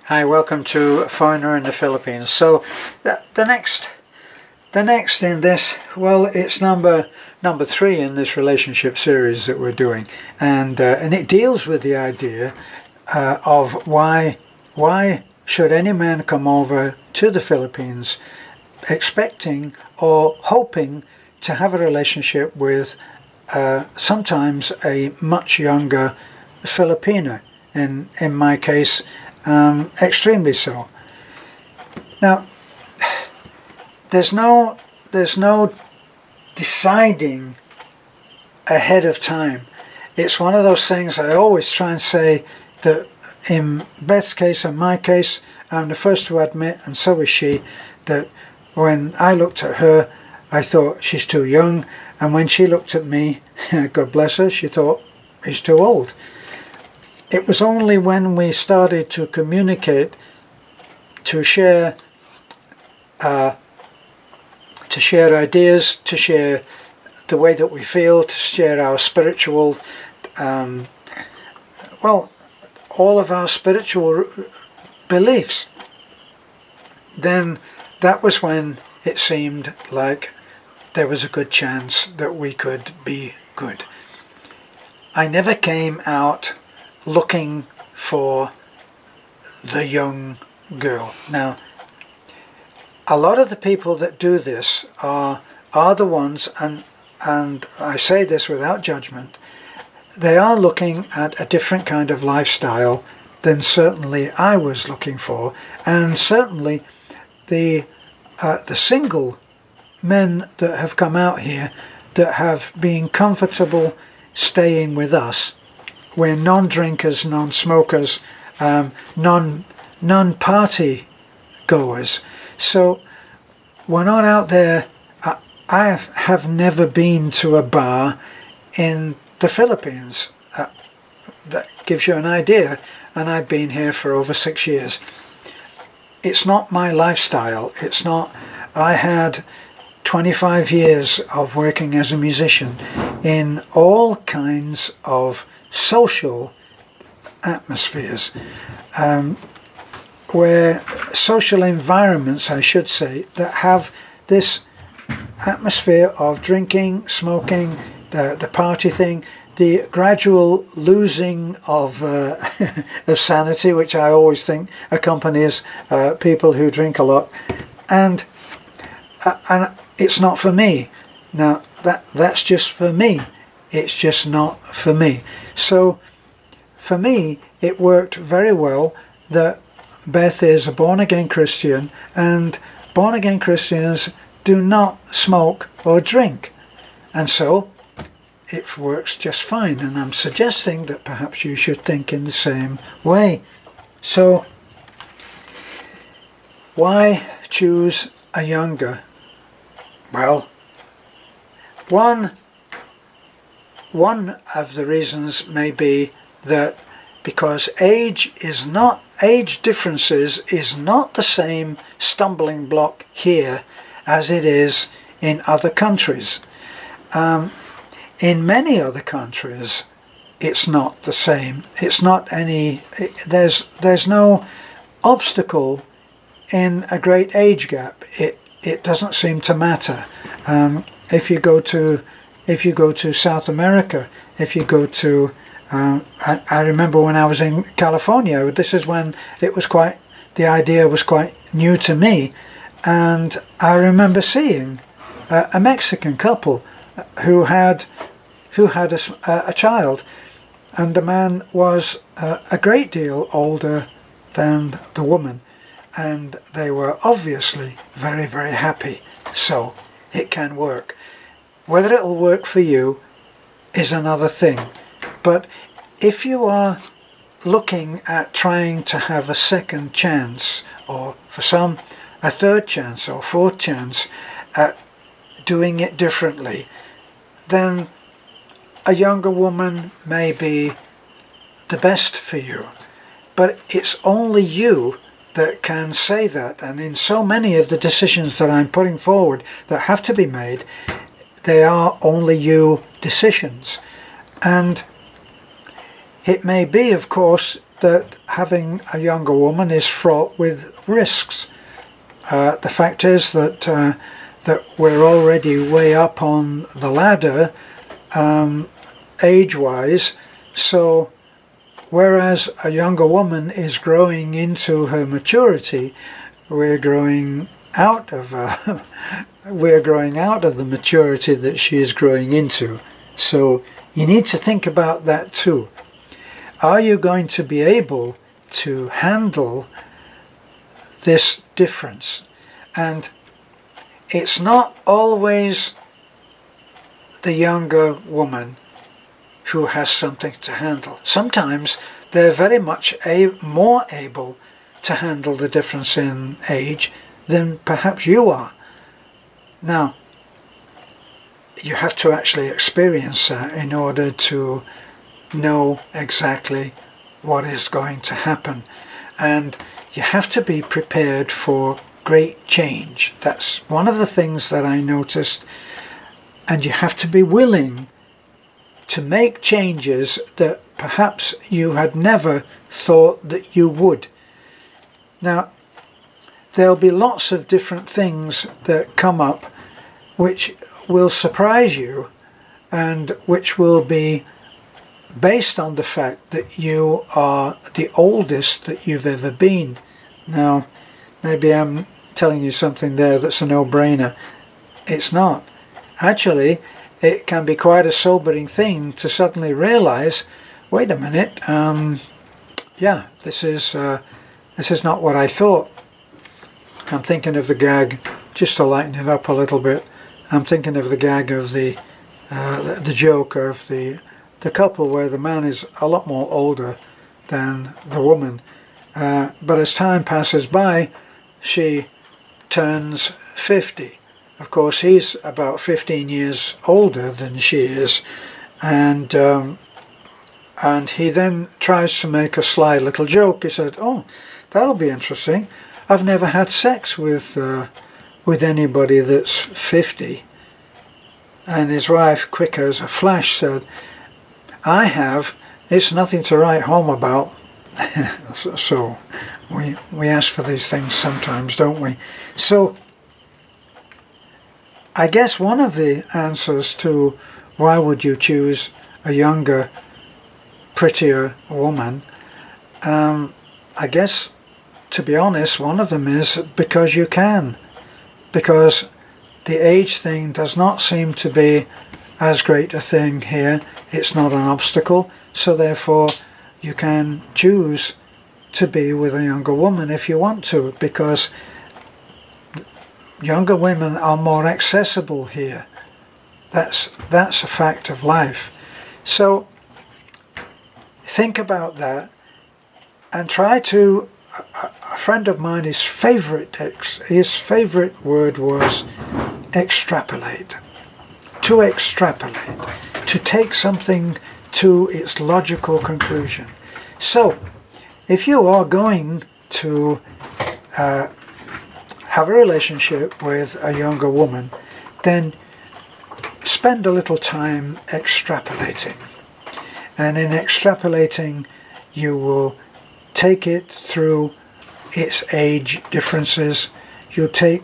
Hi, welcome to Foreigner in the Philippines. So the next in this, well, it's number 3 in this relationship series that we're doing, and it deals with the idea of why should any man come over to the Philippines expecting or hoping to have a relationship with sometimes a much younger Filipina, in my case extremely so. Now there's no deciding ahead of time. It's one of those things I always try and say, that in Beth's case and my case, I'm the first to admit, and so is she, that when I looked at her I thought she's too young, and when she looked at me, God bless her, she thought he's too old. It was only when we started to communicate, to share ideas, to share the way that we feel, to share our spiritual, well, all of our spiritual beliefs, then that was when it seemed like there was a good chance that we could be good. I never came out looking for the young girl. Now, a lot of the people that do this are the ones, and I say this without judgment, they are looking at a different kind of lifestyle than certainly I was looking for, and certainly the single men that have come out here that have been comfortable staying with us. We're non-drinkers, non-smokers, non-party goers. So we're not out there. I have never been to a bar in the Philippines. That gives you an idea, and I've been here for over 6 years. It's not my lifestyle. It's not. I had 25 years of working as a musician in all kinds of social atmospheres, where social environments, I should say, that have this atmosphere of drinking, smoking, the party thing, the gradual losing of of sanity, which I always think accompanies people who drink a lot, and it's not for me. Now that's just for me. It's just not for me. So for me it worked very well that Beth is a born-again Christian, and born-again Christians do not smoke or drink, and so it works just fine, and I'm suggesting that perhaps you should think in the same way. So why choose a younger? Well, one of the reasons may be that because age differences is not the same stumbling block here as it is in other countries. In many other countries it's not the same. It's not any, there's no obstacle in a great age gap. It doesn't seem to matter. If you go to South America, if you go to I remember when I was in California, this is when the idea was quite new to me, and I remember seeing a Mexican couple who had a child, and the man was a great deal older than the woman, and they were obviously very, very happy. So it can work. Whether it'll work for you is another thing. But if you are looking at trying to have a second chance, or for some a third chance or fourth chance at doing it differently, then a younger woman may be the best for you. But it's only you that can say that, and in so many of the decisions that I'm putting forward that have to be made, they are only you decisions. And it may be, of course, that having a younger woman is fraught with risks. The fact is that that we're already way up on the ladder age-wise, so whereas a younger woman is growing into her maturity, we're growing out of we're growing out of the maturity that she is growing into. So you need to think about that too. Are you going to be able to handle this difference? And it's not always the younger woman who has something to handle. Sometimes they're very much more able to handle the difference in age than perhaps you are. Now, you have to actually experience that in order to know exactly what is going to happen. And you have to be prepared for great change. That's one of the things that I noticed. And you have to be willing to make changes that perhaps you had never thought that you would. Now, there'll be lots of different things that come up which will surprise you and which will be based on the fact that you are the oldest that you've ever been. Now, maybe I'm telling you something there that's a no-brainer. It's not. Actually, it can be quite a sobering thing to suddenly realize, wait a minute, yeah, this is not what I thought. I'm thinking of the gag, just to lighten it up a little bit, I'm thinking of the gag of the joke of the couple where the man is a lot more older than the woman. But as time passes by, she turns 50. Of course, he's about 15 years older than she is, and he then tries to make a sly little joke. He said, "Oh, that'll be interesting. I've never had sex with anybody that's 50." And his wife, quick as a flash, said, "I have. It's nothing to write home about." So we ask for these things sometimes, don't we? So I guess one of the answers to why would you choose a younger, prettier woman, I guess, to be honest, one of them is because you can. Because the age thing does not seem to be as great a thing here. It's not an obstacle, so therefore you can choose to be with a younger woman if you want to, because younger women are more accessible here. That's a fact of life. So think about that and try to. A friend of mine, his favorite word was extrapolate. To extrapolate, to take something to its logical conclusion. So if you are going to have a relationship with a younger woman, then spend a little time extrapolating. And in extrapolating, you will take it through its age differences. You'll take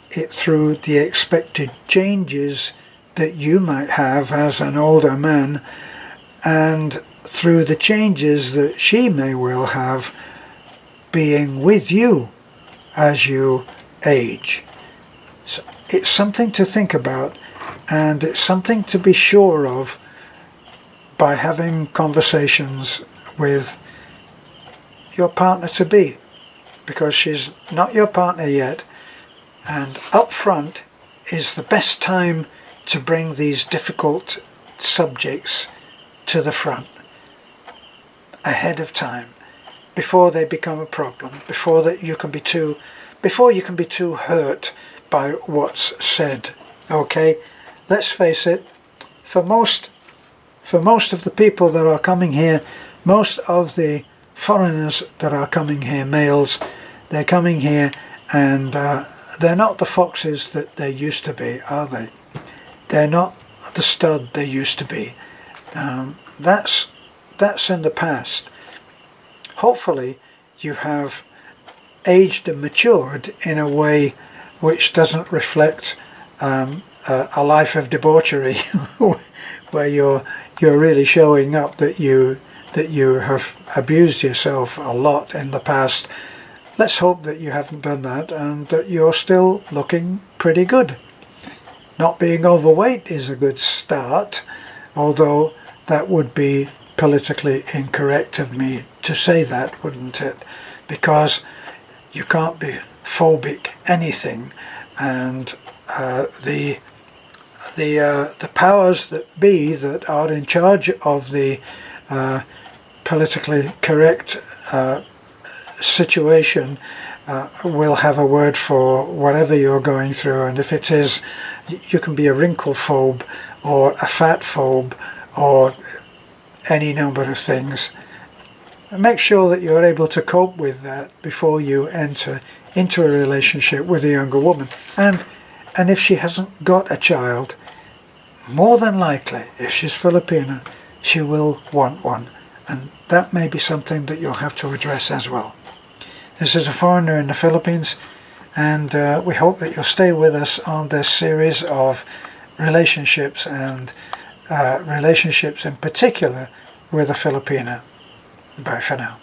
it through the expected changes that you might have as an older man, and through the changes that she may well have being with you as you age. So it's something to think about, and it's something to be sure of by having conversations with your partner-to-be, because she's not your partner yet, and up front is the best time to bring these difficult subjects to the front ahead of time, before they become a problem, before you can be too hurt by what's said. Okay, let's face it, for most of the people that are coming here, most of the foreigners that are coming here, males, they're coming here and they're not the foxes that they used to be, are they? They're not the stud they used to be. That's in the past. hopefully you have aged and matured in a way which doesn't reflect a life of debauchery where you're really showing up that you have abused yourself a lot in the past. Let's hope that you haven't done that and that you're still looking pretty good. Not being overweight is a good start, although that would be politically incorrect of me to say that, wouldn't it? Because you can't be phobic anything, and the powers that be that are in charge of the politically correct situation will have a word for whatever you're going through. And if it is, you can be a wrinkle phobe or a fat phobe or any number of things. Make sure that you're able to cope with that before you enter into a relationship with a younger woman. And if she hasn't got a child, more than likely, if she's Filipina, she will want one. And that may be something that you'll have to address as well. This is a foreigner in the Philippines, and we hope that you'll stay with us on this series of relationships, and relationships in particular with a Filipina. Bye for now.